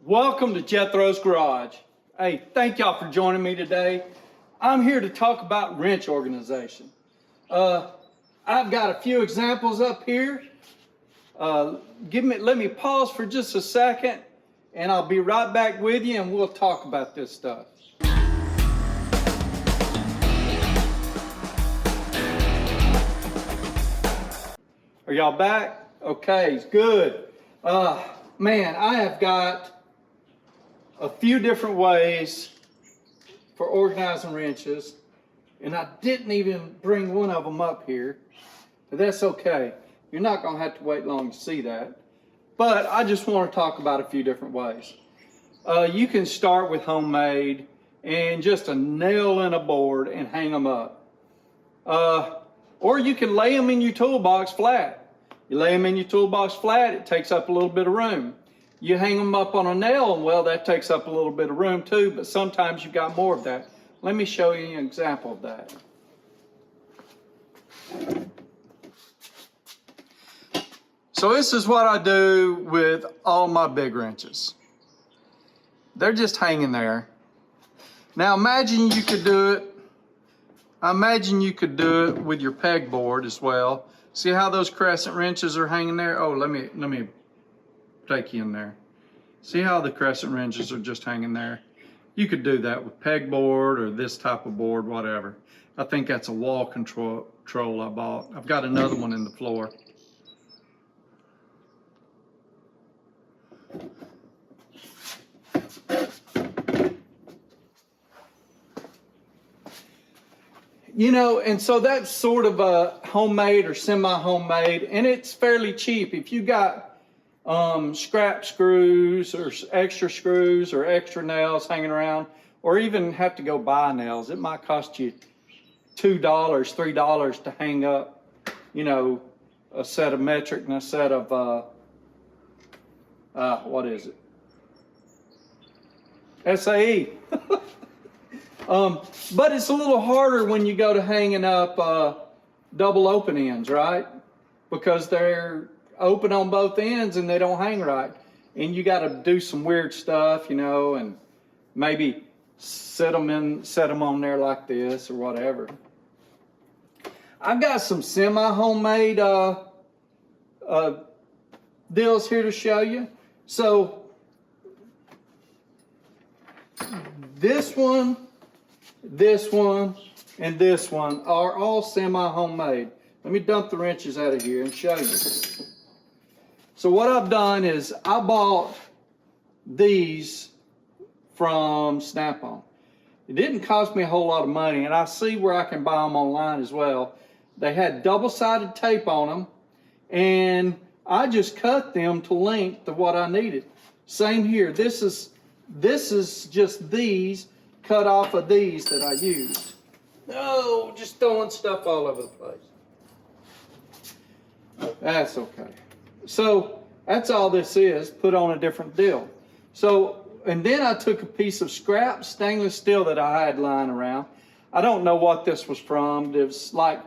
Welcome to Jethro's Garage. Hey, thank y'all for joining me today. I'm here to talk about wrench organization. I've got a few examples up here. Let me pause for just a second, and I'll be right back with you, and we'll talk about this stuff. Are y'all back? Okay, good. Man, I have got a few different ways for organizing wrenches, and I didn't even bring one of them up here, but that's okay. You're not going to have to wait long to see that, but I just want to talk about a few different ways. You can start with homemade and just a nail in a board and hang them up. Or you can lay them in your toolbox flat. You lay them in your toolbox flat, it takes up a little bit of room. You hang them up on a nail, and well, that takes up a little bit of room too, but sometimes you've got more of that. Let me show you an example of that. So this is what I do with all my big wrenches. They're just hanging there. Now imagine you could do it. I imagine you could do it with your pegboard as well. See how those crescent wrenches are hanging there? Oh, let me take you in there. See how the crescent wrenches are just hanging there? You could do that with pegboard or this type of board, whatever. I think that's a wall control I bought. I've got another one in the floor. You know, and so that's sort of a homemade or semi-homemade, and it's fairly cheap. If you got scrap screws or extra screws or extra nails hanging around, or even have to go buy nails, it might cost you $2, $3 to hang up, you know, a set of metric and a set of, what is it? SAE. But it's a little harder when you go to hanging up double open ends, right? Because they're open on both ends and they don't hang right. And you got to do some weird stuff, you know, and maybe set them on there like this or whatever. I've got some semi-homemade deals here to show you. So this one, and this one are all semi-homemade. Let me dump the wrenches out of here and show you. So what I've done is I bought these from Snap-on. It didn't cost me a whole lot of money, and I see where I can buy them online as well. They had double-sided tape on them, and I just cut them to length of what I needed. Same here. This is just these cut off of these that I used. No, just throwing stuff all over the place. That's okay. So that's all this is, put on a different deal. So, and then I took a piece of scrap stainless steel that I had lying around. I don't know what this was from. It was like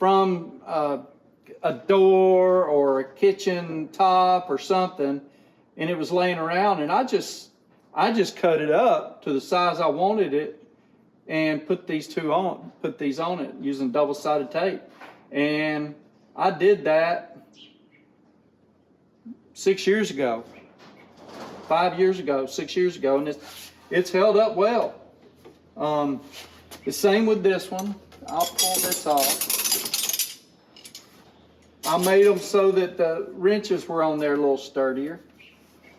from a door or a kitchen top or something, and it was laying around, and I just cut it up to the size I wanted it and put these on it using double-sided tape. And I did that 6 years ago, 5 years ago, 6 years ago, and it's held up well. The same with this one. I'll pull this off. I made them so that the wrenches were on there a little sturdier.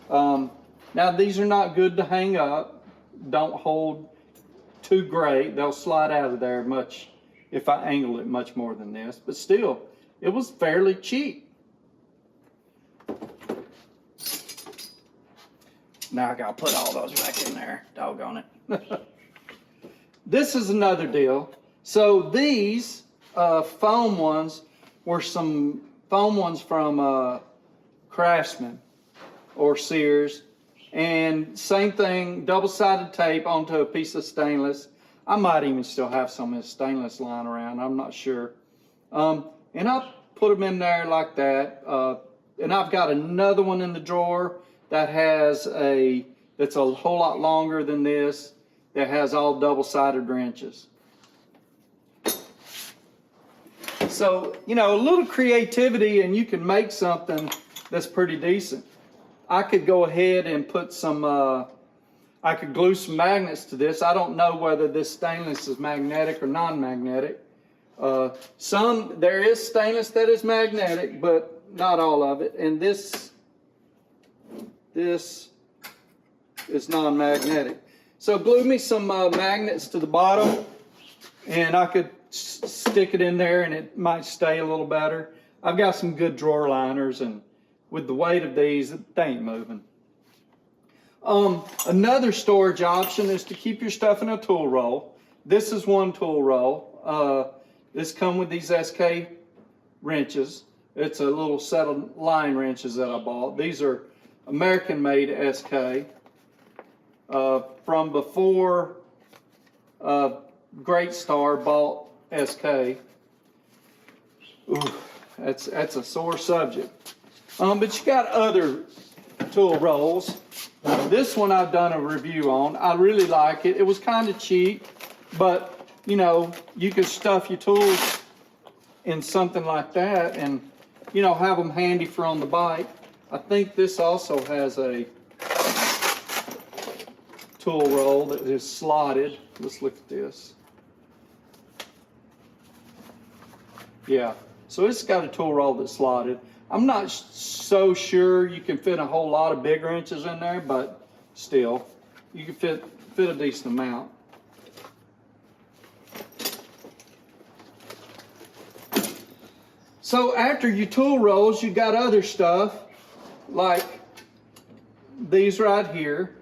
Now these are not good to hang up. Don't hold too great. They'll slide out of there much if I angle it much more than this. But still, it was fairly cheap. Now I gotta put all those back in there. Doggone it. This is another deal. So these foam ones were some foam ones from Craftsman or Sears. And same thing, double-sided tape onto a piece of stainless. I might even still have some of this stainless lying around, I'm not sure. And I put them in there like that. And I've got another one in the drawer that that's a whole lot longer than this, that has all double-sided wrenches. So, you know, a little creativity and you can make something that's pretty decent. I could go ahead and put some, I could glue some magnets to this. I don't know whether this stainless is magnetic or non-magnetic. There is stainless that is magnetic, but not all of it. And this is non-magnetic. So glue me some magnets to the bottom, and I could stick it in there and it might stay a little better. I've got some good drawer liners, and with the weight of these, they ain't moving. Another storage option is to keep your stuff in a tool roll. This is one tool roll. This comes with these SK wrenches. It's a little set of line wrenches that I bought. These are American-made SK from before Great Star bought SK. Ooh, that's a sore subject. But you got other tool rolls. This one I've done a review on. I really like it. It was kind of cheap, but you know, you could stuff your tools in something like that and, you know, have them handy for on the bike. I think this also has a tool roll that is slotted. Let's look at this. Yeah, so it's got a tool roll that's slotted. I'm not so sure you can fit a whole lot of big wrenches in there, but still, you can fit a decent amount. So after your tool rolls, you got other stuff like these right here.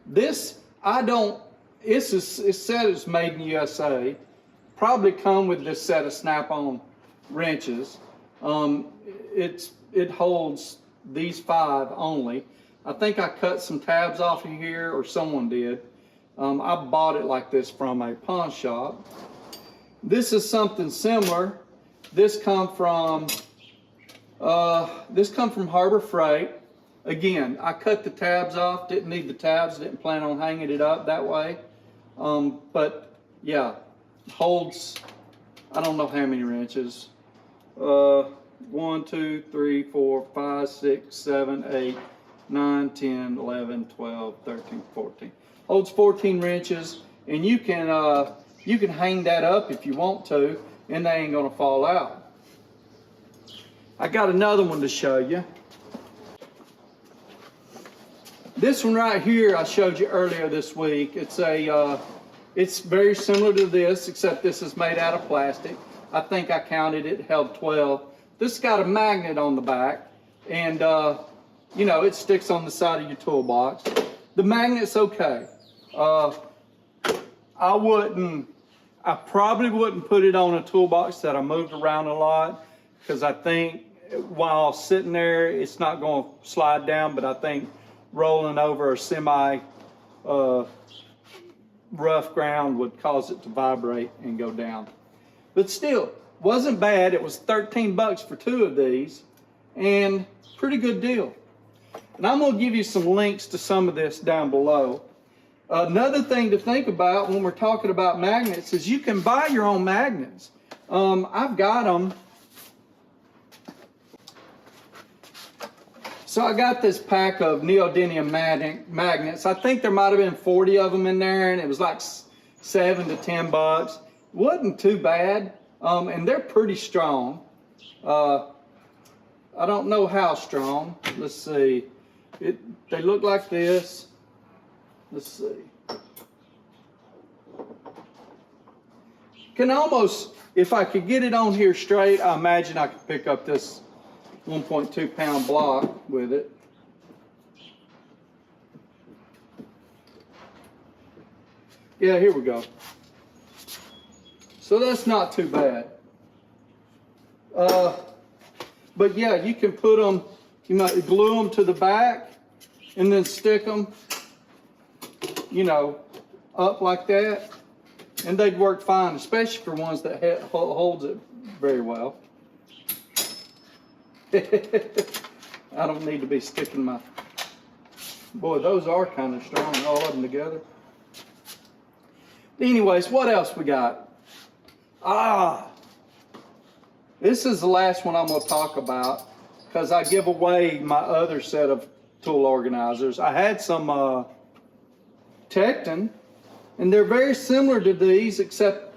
This, it said it's made in USA. Probably come with this set of snap-on wrenches. It holds these 5 only. I think I cut some tabs off of here, or someone did. I bought it like this from a pawn shop. This is something similar. This come from Harbor Freight. Again, I cut the tabs off. Didn't need the tabs. Didn't plan on hanging it up that way. But yeah, holds, I don't know how many wrenches. 1, 2, 3, 4, 5, 6, 7, 8, 9, 10, 11, 12, 13, 14. Holds 14 wrenches, and you can hang that up if you want to, and they ain't gonna fall out. I got another one to show you. This one right here I showed you earlier this week. It's very similar to this, except this is made out of plastic. I think I counted it held 12. This has got a magnet on the back, and you know, it sticks on the side of your toolbox. The magnet's okay. I probably wouldn't put it on a toolbox that I moved around a lot, because I think while sitting there, it's not going to slide down, but I think rolling over a semi rough ground would cause it to vibrate and go down. But still, wasn't bad. It was 13 bucks for 2 of these, and pretty good deal. And I'm going to give you some links to some of this down below. Another thing to think about when we're talking about magnets is you can buy your own magnets. I've got them. So I got this pack of neodymium magnets. I think there might have been 40 of them in there, and it was like 7 to 10 bucks. Wasn't too bad, and they're pretty strong. I don't know how strong. Let's see. They look like this. Let's see. Can almost, if I could get it on here straight, I imagine I could pick up this 1.2 pound block with it. Yeah, here we go. So that's not too bad. But yeah, you can put them, you might glue them to the back and then stick them, you know, up like that, and they'd work fine, especially for ones that holds it very well. I don't need to be sticking my Boy, those are kind of strong, all of them together. Anyways, what else we got? This is the last one I'm going to talk about because I give away my other set of tool organizers. I had some Tecton, and they're very similar to these, except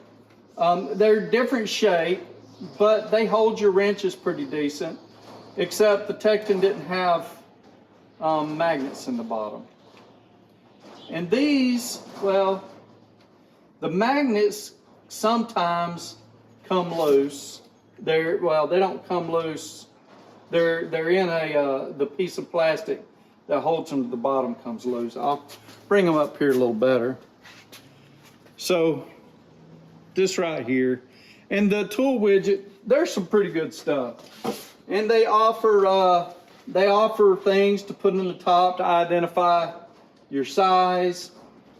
they're different shape, but they hold your wrenches pretty decent, except the Tecton didn't have magnets in the bottom. And these, well, the magnets sometimes come loose. They don't come loose. They're in the piece of plastic that holds them to the bottom comes loose. I'll bring them up here a little better. So this right here, and the tool widget, there's some pretty good stuff. And they offer things to put in the top to identify your size.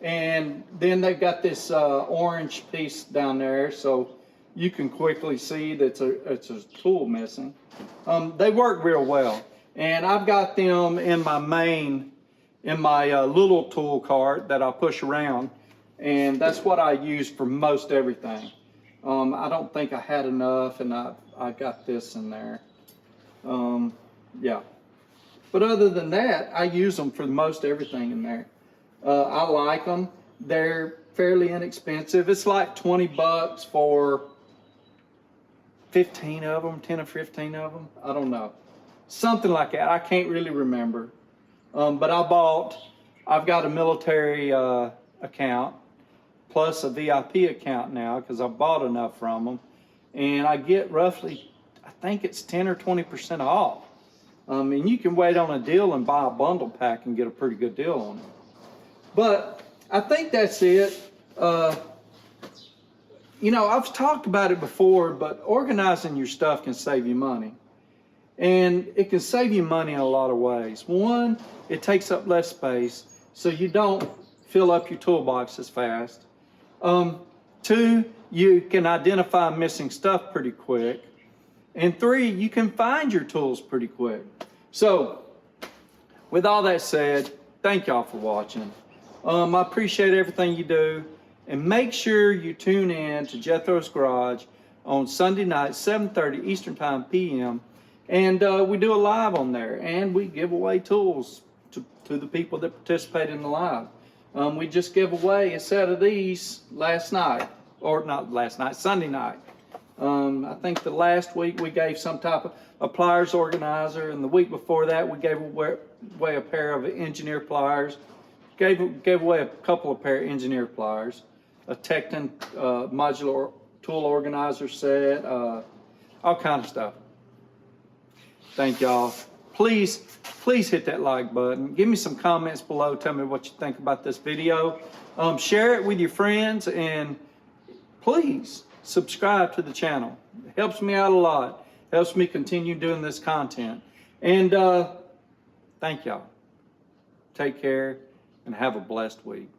And then they've got this orange piece down there, so you can quickly see that it's a tool missing. They work real well, and I've got them in my little tool cart that I push around, and that's what I use for most everything. I don't think I had enough, and I got this in there. Yeah, but other than that, I use them for most everything in there. I like them. They're fairly inexpensive. It's like $20 for 15 of them, 10 or 15 of them. I don't know. Something like that. I can't really remember. But I've got a military account plus a VIP account now because I bought enough from them. And I get roughly, I think it's 10 or 20% off. And you can wait on a deal and buy a bundle pack and get a pretty good deal on it. But I think that's it. You know, I've talked about it before, but organizing your stuff can save you money. And it can save you money in a lot of ways. One, it takes up less space, so you don't fill up your toolbox as fast. Two, you can identify missing stuff pretty quick. And three, you can find your tools pretty quick. So, with all that said, thank y'all for watching. I appreciate everything you do, and make sure you tune in to Jethro's Garage on Sunday night, 7:30 Eastern Time PM, and we do a live on there, and we give away tools to the people that participate in the live. We just gave away a set of these last night, or not last night, Sunday night. I think the last week we gave some type of a pliers organizer, and the week before that we gave away a pair of engineer pliers. Gave away a couple of pair of engineer pliers, a Tecton modular tool organizer set, all kind of stuff. Thank y'all. Please hit that like button. Give me some comments below. Tell me what you think about this video. Share it with your friends, and please subscribe to the channel. It helps me out a lot. Helps me continue doing this content. And thank y'all. Take care and have a blessed week.